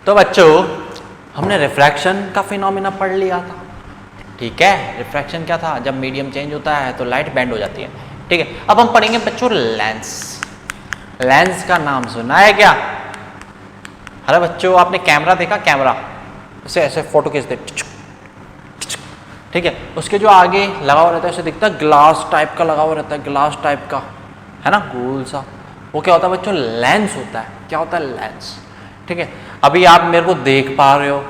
तो बच्चों हमने रिफ्रैक्शन का फिनोमिना पढ़ लिया था, ठीक है। रिफ्रैक्शन क्या था, जब मीडियम चेंज होता है तो लाइट बेंड हो जाती है, ठीक है। अब हम पढ़ेंगे बच्चों लेंस। लेंस का नाम सुना है क्या? अरे बच्चों आपने कैमरा देखा, कैमरा ऐसे ऐसे फोटो खींचते, ठीक है, उसके जो आगे लगा हुआ रहता है उसे दिखता है ग्लास टाइप का लगा हुआ रहता है, ग्लास टाइप का है ना, गोल सा, वो क्या होता है बच्चों? लेंस होता है। क्या होता है? लेंस, ठीक है। अभी आप मेरे को देख पा रहे हो,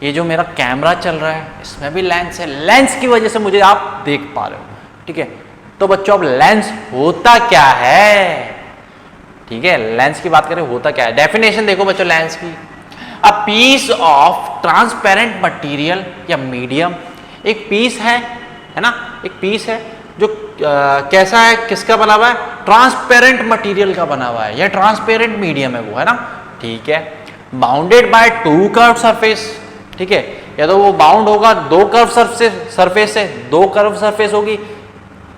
ये जो मेरा कैमरा चल रहा है इसमें भी लेंस है, लेंस की वजह से मुझे आप देख पा रहे हो, ठीक है। तो बच्चों अब लेंस होता क्या है, ठीक है, लेंस की बात करें होता क्या है। डेफिनेशन देखो बच्चों लेंस की, a piece of transparent material या मीडियम, एक पीस है ना, एक पीस है जो कैसा है, किसका बना हुआ है? ट्रांसपेरेंट मटेरियल का बना हुआ है, या ट्रांसपेरेंट मीडियम है वो, है ना, ठीक है। Bounded by two curve surface, ठीक है, या तो वो बाउंड होगा दो कर्व सरफेस से, दो कर्व सरफेस होगी,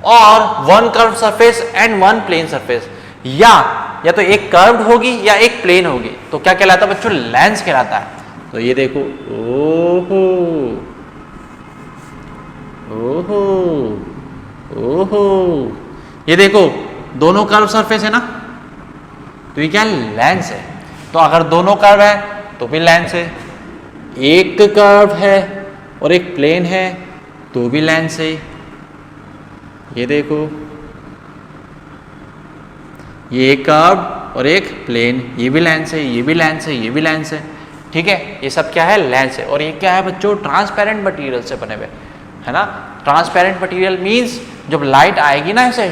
और one curve surface and one plane surface, या तो एक कर्व्ड होगी या एक प्लेन होगी। तो क्या कहलाता है बच्चों? लेंस कहलाता है। तो ये देखो, ओहो ओहो ओहो, ये देखो दोनों कर्व सरफेस है ना, तो ये क्या लेंस है। तो अगर दोनों कर्व है तो भी लेंस है, एक कर्व है और एक प्लेन है तो भी लेंस है। ये देखो, ये एक कर्व और एक प्लेन, ये भी लेंस है, ये भी लेंस है, ये भी लेंस है, ठीक है। ये सब क्या है? लेंस है। और ये क्या है बच्चों? ट्रांसपेरेंट मटेरियल से बने हुए, है ना। ट्रांसपेरेंट मटेरियल मींस जब लाइट आएगी ना ऐसे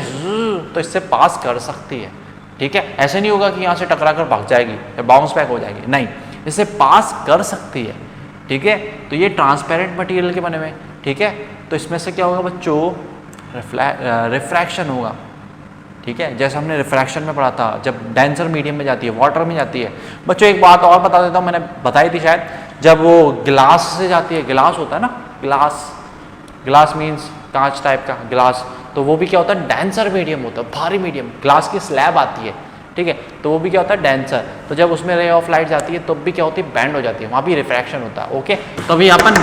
तो इससे पास कर सकती है, ठीक है। ऐसे नहीं होगा कि यहाँ से टकरा कर भाग जाएगी या बाउंस बैक हो जाएगी, नहीं, इससे पास कर सकती है, ठीक है। तो ये ट्रांसपेरेंट मटेरियल के बने हुए, ठीक है। तो इसमें से क्या होगा बच्चों? रिफ्रैक्शन होगा, ठीक है। जैसे हमने रिफ्रैक्शन में पढ़ा था, जब डेंसर मीडियम में जाती है, वाटर में जाती है। बच्चों एक बात और बता देता हूँ, मैंने बताई थी शायद, जब वो गिलास से जाती है, गिलास होता है ना, ग्लास, ग्लास मीन्स कांच टाइप का ग्लास, तो वो भी क्या होता है? डेंसर मीडियम होता है, भारी मीडियम, ग्लास की स्लैब आती है, ठीक है, तो वो भी क्या होता है? डेंसर। तो जब उसमें रे ऑफ लाइट जाती है तो भी क्या होती है? बैंड हो जाती है, वहाँ भी रिफ्रैक्शन होता है, ओके। तो अभी अपन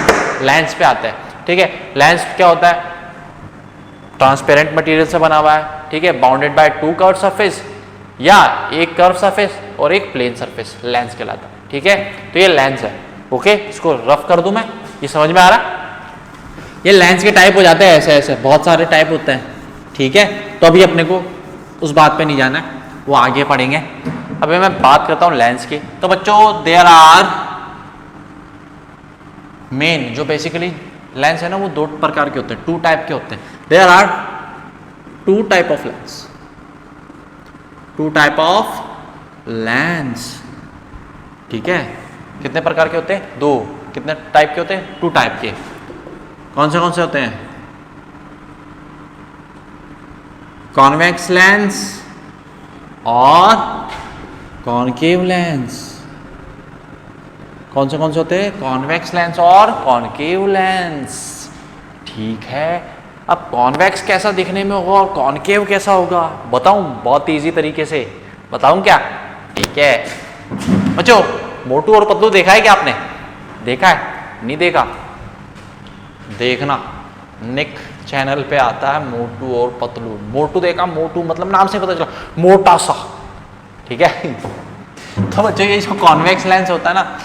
लेंस पे आते हैं, ठीक है। लेंस क्या होता है? ट्रांसपेरेंट मटेरियल से बना हुआ है, ठीक है, bounded by two curve surface, या एक कर्व सरफेस और एक प्लेन सरफेस, लेंस कहलाता है, ठीक है। तो ये लेंस है, ओके। इसको रफ कर दूं मैं, ये समझ में आ रहा? ये लेंस के टाइप हो जाते हैं, ऐसे ऐसे बहुत सारे टाइप होते हैं, ठीक है। तो अभी अपने को उस बात पे नहीं जाना है, वो आगे पढ़ेंगे। अभी मैं बात करता हूँ लेंस की। तो बच्चों देयर आर मेन, जो बेसिकली लेंस है ना, वो दो प्रकार के होते हैं, टू टाइप के होते हैं। There are two type of lens, two type of lens, ठीक है। कितने प्रकार के होते हैं? दो। कितने टाइप के होते हैं? टू टाइप के। कौन से होते हैं? कॉन्वेक्स लेंस और कॉनकेव लेंस। कौन से होते हैं? कॉन्वेक्स लेंस और कॉनकेव लेंस, ठीक है। अब कॉन्वेक्स कैसा दिखने में होगा और कॉनकेव कैसा होगा, बताऊं? बहुत इजी तरीके से बताऊं क्या? ठीक है बच्चों, मोटू और पतलू देखा है क्या आपने? देखा है? नहीं देखा? देखना, निक चैनल पे आता है मोटू और पतलू। मोटू देखा? मोटू मतलब नाम से पता चला, मोटा सा, ठीक है। तो बच्चों ये जो कॉन्वेक्स लेंस होता है ना,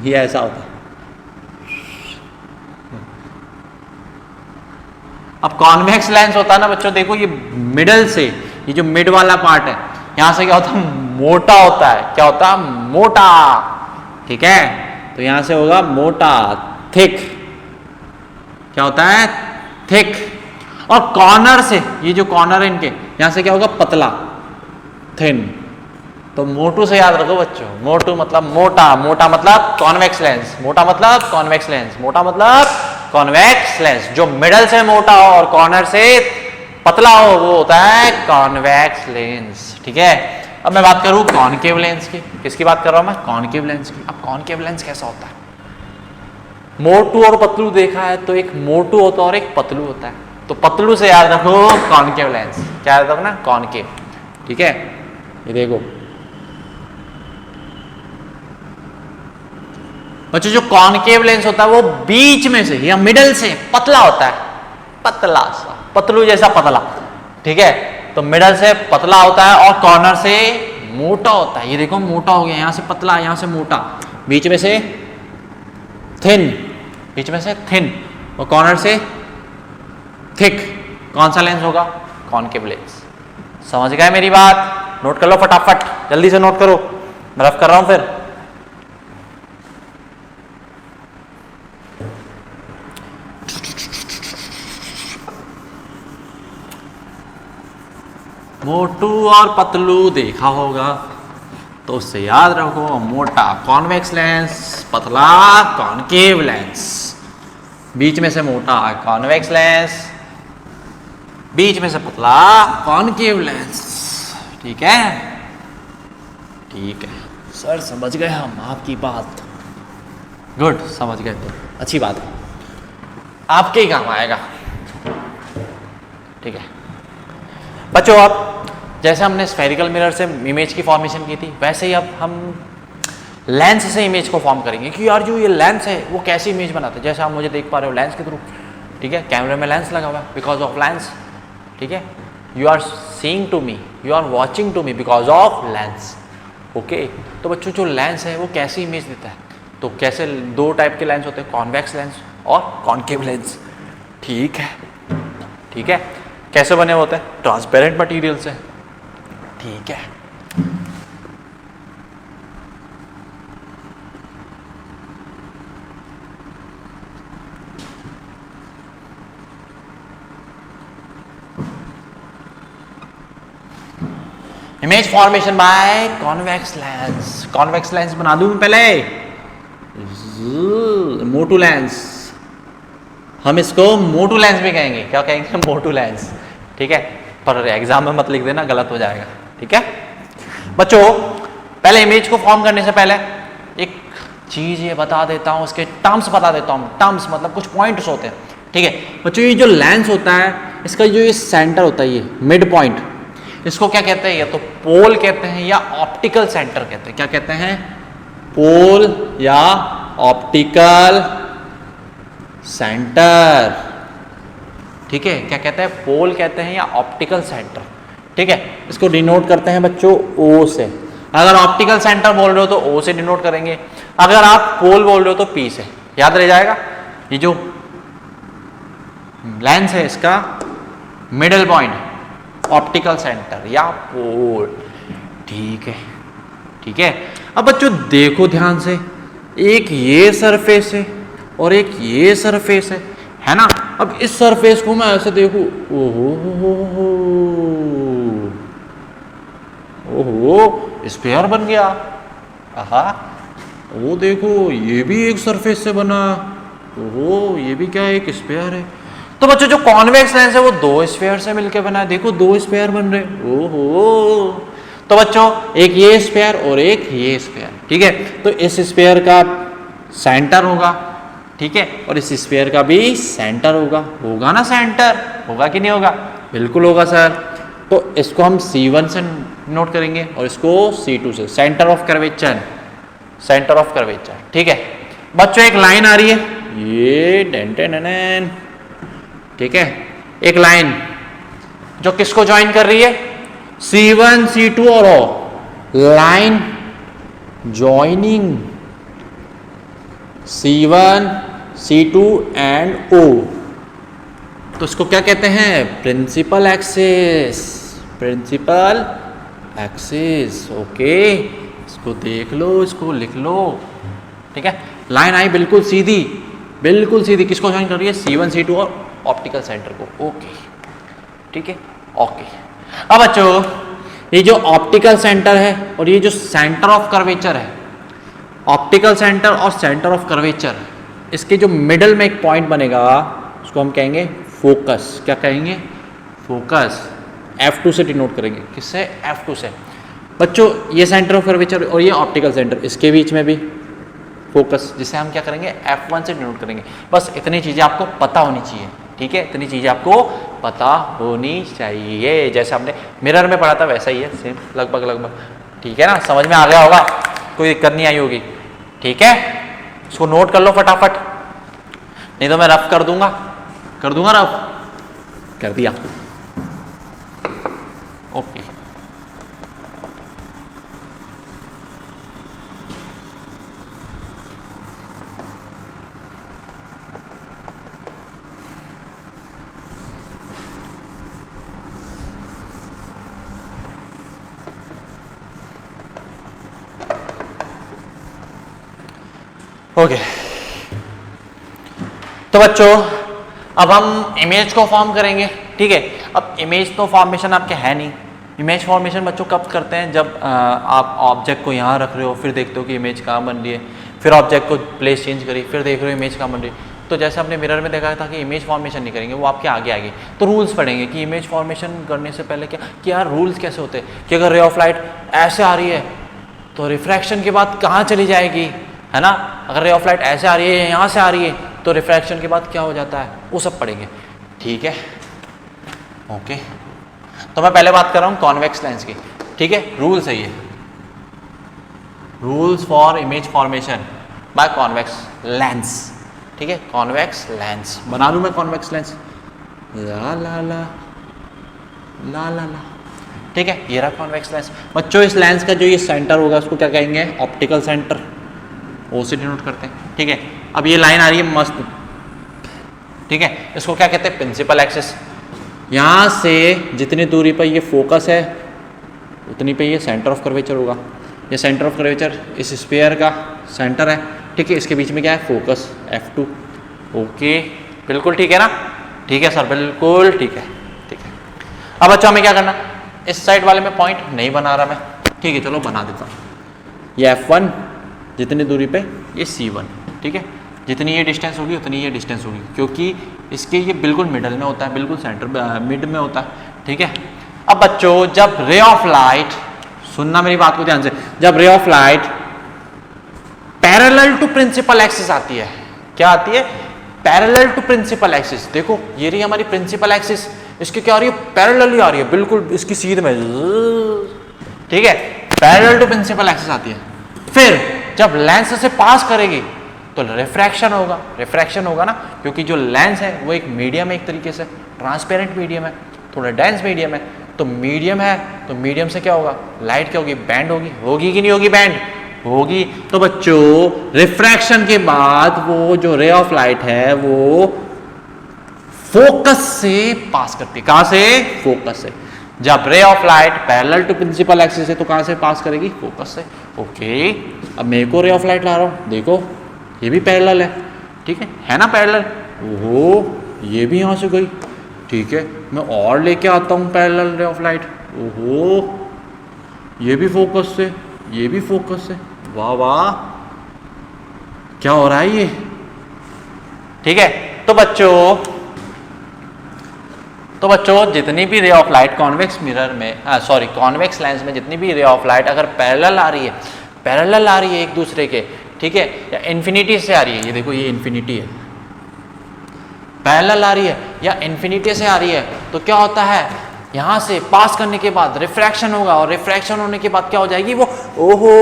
ये ऐसा होता है। अब कॉन्वेक्स लेंस होता है ना बच्चों, देखो ये मिडल से, ये जो मिड वाला पार्ट है, यहां से क्या होता है? मोटा होता है। क्या होता है? मोटा, ठीक है। तो यहां से होगा मोटा, थिक। क्या होता है? थिक। और कॉर्नर से, ये जो कॉर्नर है इनके, यहां से क्या होगा? पतला, थिन। तो मोटू से याद रखो बच्चों, मोटू मतलब मोटा, मोटा मतलब कॉन्वेक्स लेंस, मोटा मतलब कॉन्वेक्स लेंस, मोटा मतलब कॉन्वेक्स लेंस। जो मिडल से मोटा हो और कॉर्नर से पतला हो वो होता है कॉन्वेक्स लेंस, ठीक है। अब मैं बात करूं कॉनकेव लेंस की। किसकी बात कर रहा हूं मैं? कॉनकेव लेंस की। अब कॉनकेव लेंस कैसा होता है? मोटू और पतलू देखा है, तो एक मोटू होता है और एक पतलू होता है। तो पतलू से याद रखो कॉनकेव लेंस। क्या याद रखना? कॉनकेव, ठीक है। ये देखो, बच्चों जो कॉनकेव लेंस होता है वो बीच में से या मिडल से पतला होता है, पतला सा, पतलू जैसा पतला, ठीक है। तो मिडल से पतला होता है और कॉर्नर से मोटा होता है। ये देखो मोटा हो गया, यहां से पतला, यहां से मोटा, बीच में से थिन, बीच में से थिन और कॉर्नर से थिक। कौन सा लेंस होगा? Concave lens. समझ गए मेरी बात? नोट कर लो फटाफट, जल्दी से नोट करो, मैं रफ कर रहा हूं फिर। मोटू और पतलू देखा होगा तो उससे याद रखो, मोटा कॉन्वेक्स लेंस, पतला कॉनकेव लेंस। बीच में से मोटा कॉन्वेक्स लेंस, बीच में से पतला कॉनकेव लेंस, ठीक है? ठीक है सर, समझ गए हम आपकी बात। गुड, समझ गए तो अच्छी बात है, आपके ही काम आएगा, ठीक है बच्चों। अब जैसे हमने स्फेरिकल मिरर से इमेज की फॉर्मेशन की थी, वैसे ही अब हम लेंस से इमेज को फॉर्म करेंगे कि यार जो ये लेंस है वो कैसी इमेज बनाता है। जैसे आप मुझे देख पा रहे हो लेंस के थ्रू, ठीक है, कैमरे में लेंस लगा हुआ है बिकॉज ऑफ लेंस, ठीक है। You are seeing to me, you are watching to me because of lens, okay. तो बच्चों जो लेंस है वो कैसी इमेज देता है? तो कैसे, दो टाइप के लेंस होते हैं, कॉन्वेक्स लेंस और कॉनकेव लेंस, ठीक है, ठीक है। कैसे बने होते हैं? ट्रांसपेरेंट मटेरियल से, ठीक है। Image formation by convex lens. Convex lens बना दूं मैं पहले, मोटू लेंस, हम इसको मोटू लेंस भी कहेंगे। क्या कहेंगे? मोटू लेंस, ठीक है। पर एग्जाम में मत लिख देना, गलत हो जाएगा, ठीक है बच्चों। पहले इमेज को फॉर्म करने से पहले एक चीज ये बता देता हूं, उसके टर्म्स बता देता हूं। टर्म्स मतलब कुछ पॉइंट्स होते हैं, ठीक है बच्चों। ये जो लेंस होता है, इसका जो ये सेंटर होता है, ये मिड पॉइंट, इसको क्या कहते हैं? या तो पोल कहते हैं या ऑप्टिकल सेंटर कहते हैं। क्या कहते हैं? पोल या ऑप्टिकल सेंटर, ठीक है। क्या कहते हैं? पोल कहते हैं या ऑप्टिकल सेंटर, ठीक है। इसको डिनोट करते हैं बच्चों ओ से। अगर ऑप्टिकल सेंटर बोल रहे हो तो ओ से डिनोट करेंगे, अगर आप पोल बोल रहे हो तो पी से। याद रह जाएगा, ये जो लेंस है इसका मिडिल पॉइंट ऑप्टिकल सेंटर या पोल, ठीक है, ठीक है। अब बच्चों देखो ध्यान से, एक ये सरफेस है और एक ये सरफेस है ना। अब इस सरफेस को मैं ऐसे देखूं, ओहो ओहो स्फीयर बन गया, आहा। वो देखो ये भी एक सरफेस से बना, ओहो ये भी क्या है? एक स्फीयर है। तो बच्चों जो कॉन्वेक्स लेंस है वो दो स्फीयर से मिलकर बना है, देखो दो स्फीयर बन रहे, ओहो। तो बच्चों एक ये स्फीयर और एक ये स्फीयर, ठीक है। तो इस स्फीयर का सेंटर होगा, ठीक है, और इस स्फीयर का भी सेंटर होगा, होगा ना सेंटर? होगा कि नहीं होगा? बिल्कुल होगा सर। तो इसको हम C1 से नोट करेंगे और इसको C2 से, centre of curvature, centre of curvature, ठीक है बच्चों। एक लाइन आ रही है, ये डेंटेन, ठीक है, एक लाइन जो किसको ज्वाइन कर रही है? C1 C2 और O, line joining C1 C2 and O। तो इसको क्या कहते हैं? Principal axis, principal axis, okay. इसको देख लो, इसको लिख लो, ठीक है। लाइन आई बिल्कुल सीधी, बिल्कुल सीधी, किसको ज्वाइन कर रही है? C1 C2 और ऑप्टिकल सेंटर को, ओके, ठीक है, ओके। अब बच्चों ये जो ऑप्टिकल सेंटर है और ये जो सेंटर ऑफ कर्वेचर है, ऑप्टिकल सेंटर और सेंटर ऑफ कर्वेचर, इसके जो मिडल में एक पॉइंट बनेगा उसको हम कहेंगे फोकस। क्या कहेंगे? फोकस। F2 से डिनोट करेंगे, किससे? F2 से। बच्चों ये सेंटर ऑफ कर्वेचर और ये ऑप्टिकल सेंटर, इसके बीच में भी फोकस, जिसे हम क्या करेंगे? F1 से डिनोट करेंगे। बस इतनी चीजें आपको पता होनी चाहिए, ठीक है, इतनी चीजें आपको पता होनी चाहिए। जैसे हमने मिरर में पढ़ा था वैसा ही है, सेम लगभग लगभग, ठीक है ना। समझ में आ गया होगा, कोई दिक्कत नहीं आई होगी, ठीक है। इसको नोट कर लो फटाफट, नहीं तो मैं रफ कर दूंगा रफ कर दिया। ओके ओके तो बच्चों अब हम इमेज को फॉर्म करेंगे, ठीक है। अब इमेज तो फॉर्मेशन आपके है नहीं। इमेज फॉर्मेशन बच्चों कब करते हैं, जब आप ऑब्जेक्ट को यहाँ रख रहे हो, फिर देखते हो कि इमेज कहाँ बन रही है, फिर ऑब्जेक्ट को प्लेस चेंज करी, फिर देख रहे हो इमेज कहाँ बन रही है। तो जैसे आपने मिरर में देखा था कि इमेज फॉर्मेशन नहीं करेंगे, वो आपके आगे आगे तो रूल्स पढ़ेंगे कि इमेज फॉर्मेशन करने से पहले क्या कि यार रूल्स कैसे होते हैं कि अगर रे ऑफ लाइट ऐसे आ रही है तो रिफ्रैक्शन के बाद कहाँ चली जाएगी, है ना। अगर रे ऑफ लाइट ऐसे आ रही है, यहाँ से आ रही है, तो रिफ्रैक्शन के बाद क्या हो जाता है, वो सब पढ़ेंगे, ठीक है। ओके तो मैं पहले बात कर रहा हूँ कॉन्वेक्स लेंस की, ठीक है। रूल्स है ये, rules for image formation by convex lens, ठीक है। कॉन्वेक्स लेंस बना लूँ मैं, कॉन्वेक्स लेंस ला ला ला ला ला ला, ठीक है। ये रहा कॉन्वेक्स लेंस। बच्चों इस लेंस का जो ये सेंटर होगा उसको क्या कहेंगे, ऑप्टिकल सेंटर, ओ से डिनोट करते हैं, ठीक है। अब ये लाइन आ रही है मस्त, ठीक है, इसको क्या कहते हैं, प्रिंसिपल एक्सिस। यहाँ से जितनी दूरी पर ये फोकस है उतनी पे ये सेंटर ऑफ कर्वेचर होगा। ये सेंटर ऑफ कर्वेचर इस स्फीयर का सेंटर है, ठीक है। इसके बीच में क्या है, फोकस F2। ओके बिल्कुल ठीक है ना, ठीक है सर, बिल्कुल ठीक है, ठीक है। अब अच्छा हमें क्या करना, इस साइड वाले में पॉइंट नहीं बना रहा मैं, ठीक है, चलो बना देता हूँ। ये F1 जितनी दूरी पे, ये C1, ठीक है। जितनी ये डिस्टेंस होगी उतनी ये डिस्टेंस होगी, क्योंकि इसके ये बिल्कुल मिडल में होता है, बिल्कुल सेंटर मिड में होता है, ठीक है। अब बच्चों जब रे ऑफ लाइट, सुनना मेरी बात को ध्यान से, जब ray of light parallel to principal axis आती है, क्या आती है, पैरेलल टू प्रिंसिपल एक्सिस। देखो ये रही हमारी प्रिंसिपल एक्सिस, इसकी क्या आ रही है, पैरेलल ही आ रही है, बिल्कुल इसकी सीध में, ठीक है, पैरेलल टू प्रिंसिपल एक्सिस आती है। फिर जब लेंस से पास करेगी तो रिफ्रैक्शन होगा, रिफ्रैक्शन होगा ना, क्योंकि जो लेंस है वो एक मीडियम है, एक तरीके से ट्रांसपेरेंट मीडियम है, थोड़ा डेंस मीडियम है। तो मीडियम है तो मीडियम से क्या होगा, लाइट क्या होगी, बैंड होगी, होगी कि नहीं होगी, बैंड होगी। तो बच्चों रिफ्रैक्शन के बाद वो जो रे ऑफ लाइट है वो फोकस से पास करती है, कहां से, फोकस से। जब ray of light parallel to principal axis है तो कहां से पास करेगी, फोकस से। ओके अब मैं को रे ऑफ लाइट ला रहा हूं, देखो ये भी पैरेलल है, ठीक है ना, पैरेलल। ओहो ये भी यहां से गई, ठीक है। मैं और लेके आता हूं पैरेलल रे ऑफ लाइट, ओहो ये भी फोकस से, ये भी फोकस से, वाह वाह क्या हो रहा है ये, ठीक है। तो बच्चों जितनी भी रे ऑफ लाइट कॉन्वेक्स मिरर में, सॉरी कॉन्वेक्स लेंस में जितनी भी रे ऑफ लाइट अगर पैरेलल आ रही है, पैरेलल आ रही है एक दूसरे के, ठीक है, या इन्फिनिटी से आ रही है, ये देखो ये इन्फिनिटी है, पैरेलल आ रही है या इन्फिनिटी से आ रही है, तो क्या होता है, यहां से पास करने के बाद रिफ्रैक्शन होगा, और रिफ्रैक्शन होने के बाद क्या हो जाएगी, वो ओहो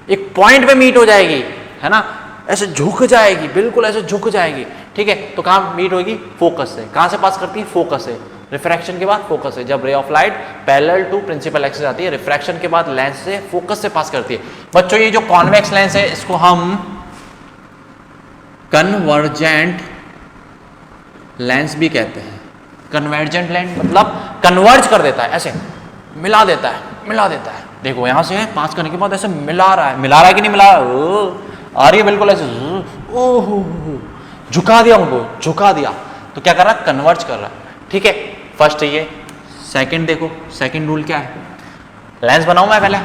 एक पॉइंट पे मीट हो जाएगी, है ना, ऐसे झुक जाएगी, बिल्कुल ऐसे झुक जाएगी, ठीक है। तो कहां मीट होगी, फोकस से। कहां से पास करती है, फोकस से। रिफ्रैक्शन के बाद फोकस से। जब ray of light parallel to principal axis आती है, रिफ्रैक्शन के बाद लेंस से फोकस से पास करती है। बच्चों ये जो कॉन्वेक्स लेंस है इसको हम कन्वर्जेंट लेंस भी कहते हैं। कन्वर्जेंट लेंस मतलब कन्वर्ज कर देता है, ऐसे मिला देता है। देखो यहां से पास करने के बाद ऐसे मिला रहा है कि नहीं मिला रहा है, आ रही है बिल्कुल ऐसे, ओहो झुका दिया उनको, झुका दिया, तो क्या कर रहा है, कन्वर्ज कर रहा है, ठीक है। फर्स्ट ये, सेकंड देखो, सेकंड रूल क्या है, लेंस बनाऊं मैं पहले,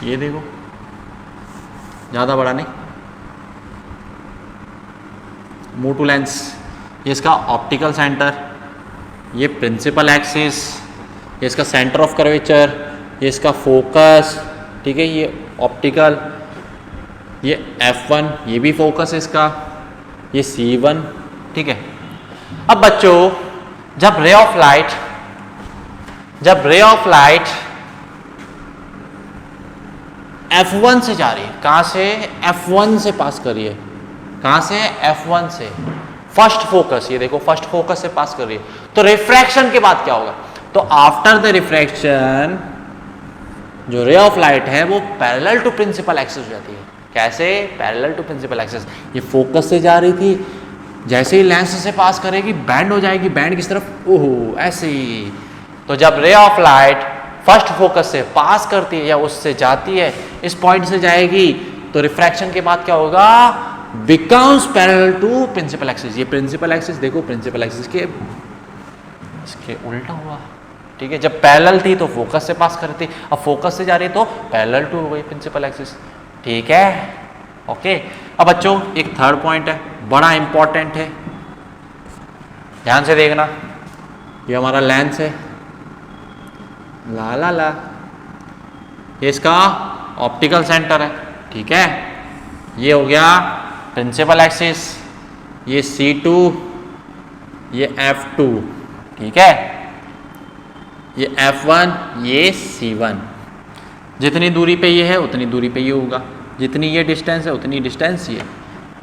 ये देखो ज्यादा बड़ा नहीं, मोटू लेंस, ये इसका ऑप्टिकल सेंटर, ये प्रिंसिपल एक्सिस, ये इसका सेंटर ऑफ कर्वेचर, ये इसका फोकस, ठीक है, ये ऑप्टिकल, ये F1 ये भी फोकस है इसका, ये C1, ठीक है। अब बच्चों जब रे ऑफ लाइट F1 से जा रही है, कहां से? F1 से पास कर रही है, कहां से? F1 से। फर्स्ट फोकस, ये देखो फर्स्ट फोकस से पास कर रही है, तो रिफ्रैक्शन के बाद क्या होगा? तो आफ्टर द रिफ्रैक्शन जो रे ऑफ लाइट है वो पैरेलल टू प्रिंसिपल एक्सिस हो जाती है। कैसे? Parallel to principal axis. ये फोकस से जा रही थी, जैसे ही लेंस से पास करेगी बैंड हो जाएगी, बैंड किस तरफ? ओहो ऐसे ही। तो जब ray of light first focus से पास करती है या उससे जाती है, इस पॉइंट से जाएगी, तो रिफ्रैक्शन के बाद क्या होगा? Becomes parallel to principal axis. ये प्रिंसिपल एक्सिस देखो, प्रिंसिपल एक्सिस के इसके उल्टा हुआ, ठीक है। जब पैरेलल थी तो फोकस से पास कर रही थी, अब फोकस से जा रही है तो पैरेलल टू हो गई प्रिंसिपल एक्सिस, ठीक है। ओके, अब बच्चों एक थर्ड पॉइंट है, बड़ा इंपॉर्टेंट है, ध्यान से देखना। ये हमारा लेंस है, ला ला ला, ये इसका ऑप्टिकल सेंटर है, ठीक है। ये हो गया प्रिंसिपल एक्सिस, ये C2, ये F2, ठीक है। ये F1, ये C1। जितनी दूरी पे ये है उतनी दूरी पे ये होगा, जितनी ये डिस्टेंस है उतनी डिस्टेंस ये,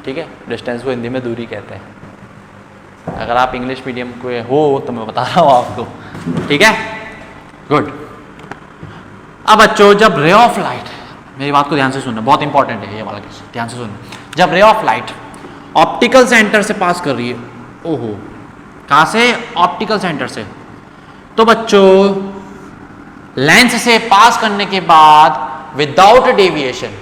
ठीक है। डिस्टेंस को हिंदी में दूरी कहते हैं। अगर आप इंग्लिश मीडियम को हो तो मैं बता रहा हूँ आपको, ठीक है। गुड। अब बच्चों जब रे ऑफ लाइट, मेरी बात को ध्यान से सुनना, बहुत इंपॉर्टेंट है ये वाला केस, ध्यान से सुनना। जब ray of light optical centre से पास कर रही है, ओहो कहां से? ऑप्टिकल सेंटर से, तो बच्चों लेंस से पास करने के बाद विदाउट डेविएशन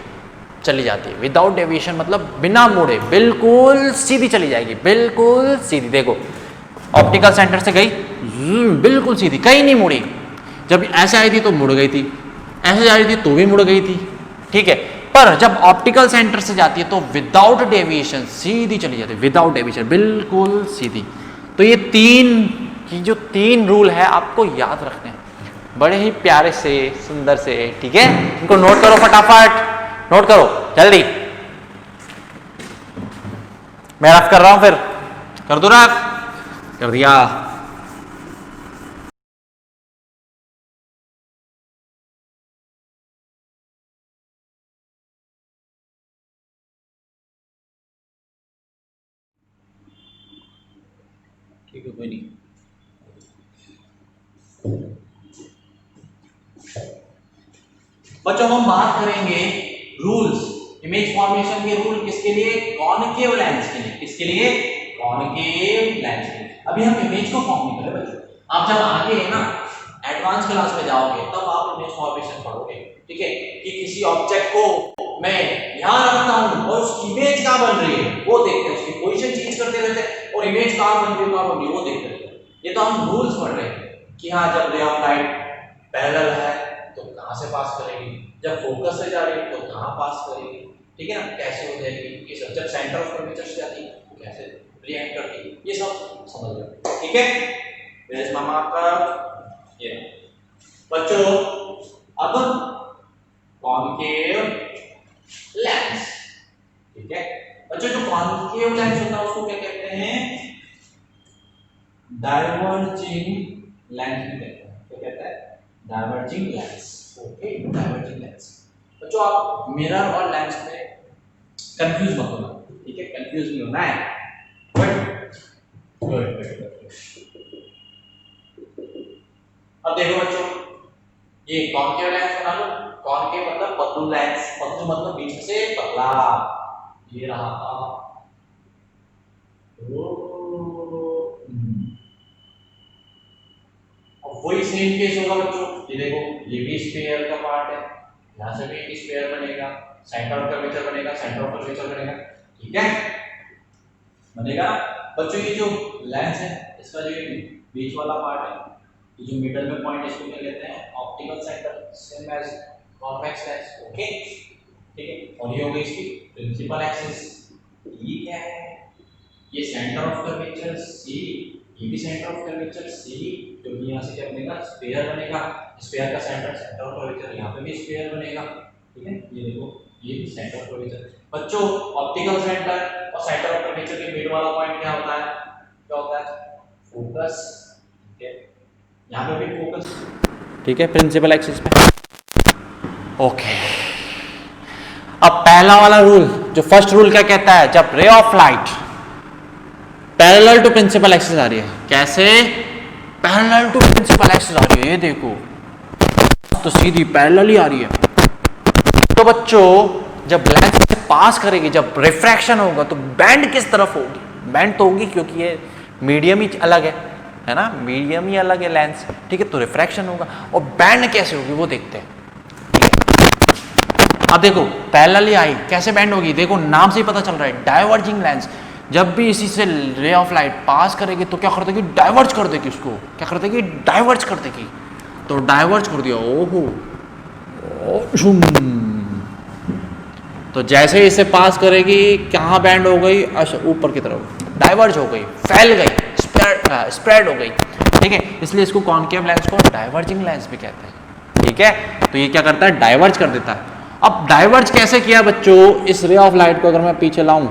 चली जाती है। विदाउट डेविएशन मतलब बिना मुड़े, बिल्कुल सीधी चली जाएगी, बिल्कुल सीधी। देखो ऑप्टिकल सेंटर से गई बिल्कुल सीधी, कहीं नहीं मुड़ी। जब ऐसे आई थी तो मुड़ गई थी, ऐसे जा रही थी तो भी मुड़ गई थी, ठीक है। पर जब ऑप्टिकल सेंटर से जाती है तो विदाउट डेविएशन सीधी चली जाती है, विदाउट डेविएशन बिल्कुल सीधी। तो ये जो तीन रूल है आपको याद रखने हैं, बड़े ही प्यारे से, सुंदर से, ठीक है। इनको नोट करो फटाफट, नोट करो जल्दी। मैं रफ कर रहा हूं, फिर कर दो रफ, कर दिया। ठीक है, कोई नहीं। बच्चों हम बात करेंगे रूल्स, इमेज फॉर्मेशन के रूल किसके लिए? कॉनकेव लेंस के लिए। किसके लिए? कॉनकेव लेंस के लिए। अभी हम इमेज को फॉर्म नहीं कर रहे बच्चों, आप जब आगे है ना एडवांस क्लास में जाओगे तब आप इमेज फॉर्मेशन पढ़ोगे, ठीक है। कि किसी ऑब्जेक्ट को मैं यहां रखता हूं और उसकी इमेज कहां बन रही है वो देखते हैं, उसकी पोजीशन चेंज करते रहते हैं और इमेज कहां बन रही है, कहां बन रही है वो देखते रहते हैं। ये तो हम रूल्स पढ़ रहे हैं कि हाँ जब रे ऑफ लाइट पैरेलल है तो कहां से पास करेगी, जब फोकस से जा रही है तो कहां पास करेगी, ठीक है ना, कैसे हो जाएगी, ये सब जब सेंटर ऑफ कर्वेचर से जाती है तो कैसे रिएक्ट करती है, ये सब समझ लो, ठीक है। मेरे मामा आपका ये बच्चों अब कॉनकेव लेंस, ठीक है। बच्चों जो कॉनकेव लेंस होता है उसको क्या कहते हैं? डाइवर्जिंग लेंस भी कहते हैं। क्या कहते हैं? Diverging lens, okay, diverging lens. बच्चों आप मिरर और लेंस में कंफ्यूज मत होना, ठीक है, कंफ्यूज नहीं होना है। गुड। अब देखो बच्चों ये कॉनकेव लेंस बना लो। कॉनकेव मतलब पतलू लेंस, पतलू मतलब बीच से पतला, ये रहा। अब वही सेम केस होगा बच्चों, ये देखो ये भी स्फीयर का पार्ट है, यहां से भी एक स्फीयर बनेगा, सेंटर ऑफ कर्वेचर बनेगा, सेंटर ऑफ कर्वेचर बनेगा, ठीक है, बनेगा। बच्चों ये जो लेंस है इसका जो बीच वाला पार्ट है, ये जो मिडल में पॉइंट इसको क्या कहते हैं? Optical centre, same as convex lens, okay, ठीक है। और ये हो गई इसकी प्रिंसिपल एक्सिस, ये क्या है? ये सेंटर ऑफ कर्वेचर सी, ये भी सेंटर ऑफ कर्वेचर सी, जो कि यहाँ से क्या बनेगा? स्फीयर बनेगा। स्फीयर का सेंटर ऑफ कर्वेचर, यहाँ पे भी स्फीयर बनेगा, ठीक है। ये देखो ये भी सेंटर ऑफ कर्वेचर। बच्चों ऑप्टिकल सेंटर और सेंटर ऑफ कर्वेचर के मिड वाला पॉइंट क्या होता है? क्या होता है? फोकस, ठीक है। यहाँ पे भी फोकस, ठीक है, प्रिंसिपल एक्सिस पे, ओके। अब पहला वाला रूल, जो फर्स्ट रूल क्या कहता है, जब ray of light parallel to principal axis आ रही है, कैसे पैरेलल टू प्रिंसिपल एक्सिस आ रही है, ये देखो तो सीधी पैरेलल ही आ रही है। तो बच्चों जब लेंस से पास करेगी, जब रिफ्रैक्शन होगा तो बैंड किस तरफ होगी, बैंड तो होगी क्योंकि ये मीडियम ही अलग है ना, मीडियम ही अलग है लेंस, ठीक है, तो रिफ्रैक्शन होगा। और बैंड कैसे होगी वो देखते हैं। अब देखो पैरेलल ही आई, कैसे बैंड होगी, देखो नाम से ही पता चल रहा है, डाइवर्जिंग लेंस। जब भी इसी से रे ऑफ लाइट पास करेगी तो क्या कर देगी, डाइवर्ज कर देगी उसको, क्या कर देगी, डाइवर्ज कर देगी। तो डाइवर्ज कर दिया, ओहो, तो जैसे इसे पास करेगी कहाँ बैंड हो गई, अच्छा ऊपर की तरफ डाइवर्ज हो गई, फैल गई, स्प्रेड हो गई, ठीक है। इसलिए इसको कॉनकेव लेंस को डाइवर्जिंग लेंस भी कहते हैं, ठीक है। तो ये क्या करता है, डाइवर्ज कर देता है। अब डाइवर्ज कैसे किया बच्चों, इस रे ऑफ लाइट को अगर मैं पीछे लाऊं,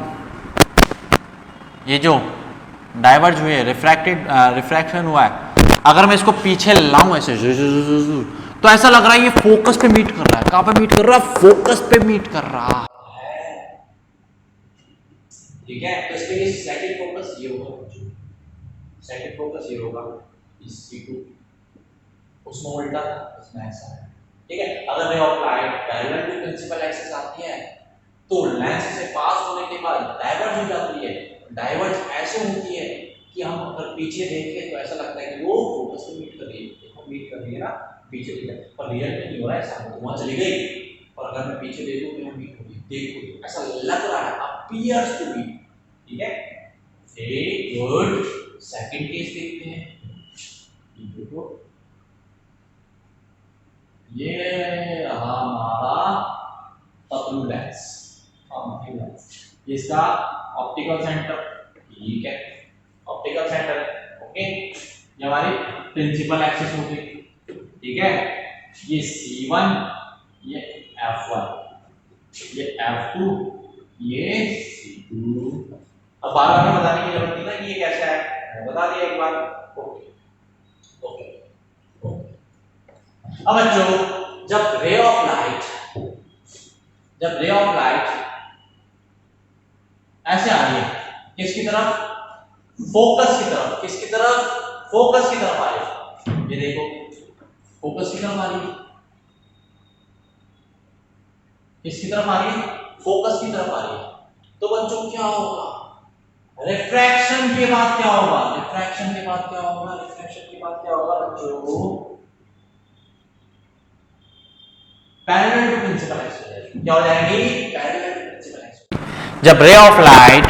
ये जो डाइवर्ज हुए, रिफ्रैक्शन हुआ है, अगर मैं इसको पीछे लाऊं ऐसे तो ऐसा लग रहा है ये फोकस पे मीट कर रहा है। कहां पे मीट कर रहा है, फोकस पे मीट कर रहा है, ठीक है। तो इसके लिए सेकंड फोकस ये होगा, सेकंड फोकस ये होगा, इस C2 उसमें उल्टा, इसमें ऐसा है, ठीक है। अगर ray of light parallel to principal axis आती है तो लेंस से पास होने के बाद डाइवर्ज हो जाती है। डाइवर्ज ऐसे होती है कि हम अगर पीछे देखें तो ऐसा लगता है कि वो फोकस पे मीट कर रही है, देखो मीट कर रही है ना, पीछे दिखा, पर रियल में नहीं हो रहा है, ऐसा तो वहां चली गई, और अगर मैं पीछे देखूं तो मीट हो रही है, देखो ऐसा लग रहा है, अपीयर्स टू बी, ठीक है। Very good. सेकंड केस देखते हैं, देखो ये रहा हमारा पतलू लेंस, इसका ऑप्टिकल सेंटर, ठीक है, ऑप्टिकल सेंटर, ओके। ये हमारी प्रिंसिपल एक्सिस होगी, ठीक है। ये C1, ये F1, ये F2, ये C2। अब बार बार बताने की जरूरत नहीं ना कि ये कैसा है, बता दिया एक बार, ओके ओके ओके। अब बच्चों जब रे ऑफ लाइट ऐसे आ रही है, किसकी तरफ, फोकस की तरफ, किसकी तरफ, फोकस की तरफ आ रही है, ये देखो फोकस की तरफ आ रही है, किसकी तरफ आ रही है, फोकस की तरफ आ रही है। तो बच्चों क्या होगा, रिफ्रैक्शन के बाद क्या होगा, रिफ्रैक्शन के बाद क्या होगा, रिफ्रैक्शन के बाद क्या होगा बच्चों, पैरेलल टू प्रिंसिपल एक्सिस, क्या हो जाएगी, पैरेलल टू प्रिंसिपल एक्सिस। जब रे ऑफ लाइट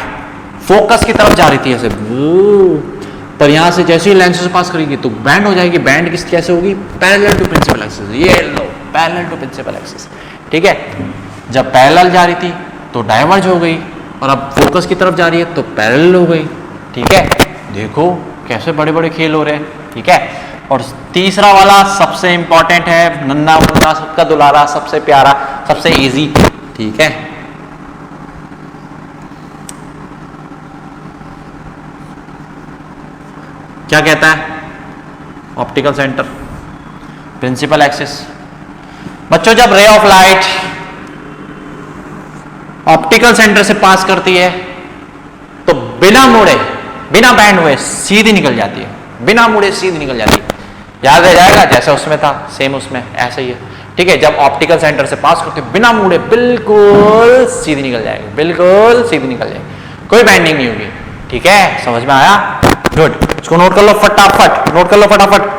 फोकस की तरफ जा रही थी ऐसे, पर यहां से जैसे ही लेंस से पास करेगी तो बैंड हो जाएगी, बैंड किस कैसे होगी, पैरेलल टू प्रिंसिपल एक्सिस, ये लो पैरेलल टू प्रिंसिपल एक्सिस, ठीक है। जब पैरेलल जा रही थी तो डाइवर्ज हो गई, और अब फोकस की तरफ जा रही है तो पैरेलल हो गई, ठीक है। देखो कैसे बड़े बड़े खेल हो रहे हैं, ठीक है। और तीसरा वाला सबसे इंपॉर्टेंट है, नन्ना मुन्ना सबका दुलारा, सबसे प्यारा, सबसे इजी, ठीक है। क्या कहता है, ऑप्टिकल सेंटर, प्रिंसिपल एक्सिस। बच्चों जब ray of light optical centre से पास करती है तो बिना मुड़े, बिना बैंड हुए सीधी निकल जाती है, बिना मुड़े सीधी निकल जाती है। याद रह जाएगा, जैसा उसमें था सेम उसमें ऐसा ही है, ठीक है। जब ऑप्टिकल सेंटर से पास करती है बिना मुड़े बिल्कुल सीधी निकल जाएगी, बिल्कुल सीधी निकल जाएगी, कोई बैंडिंग नहीं होगी, ठीक है। समझ में आया, गुड। इसको नोट कर लो फटाफट, नोट कर लो फटाफट।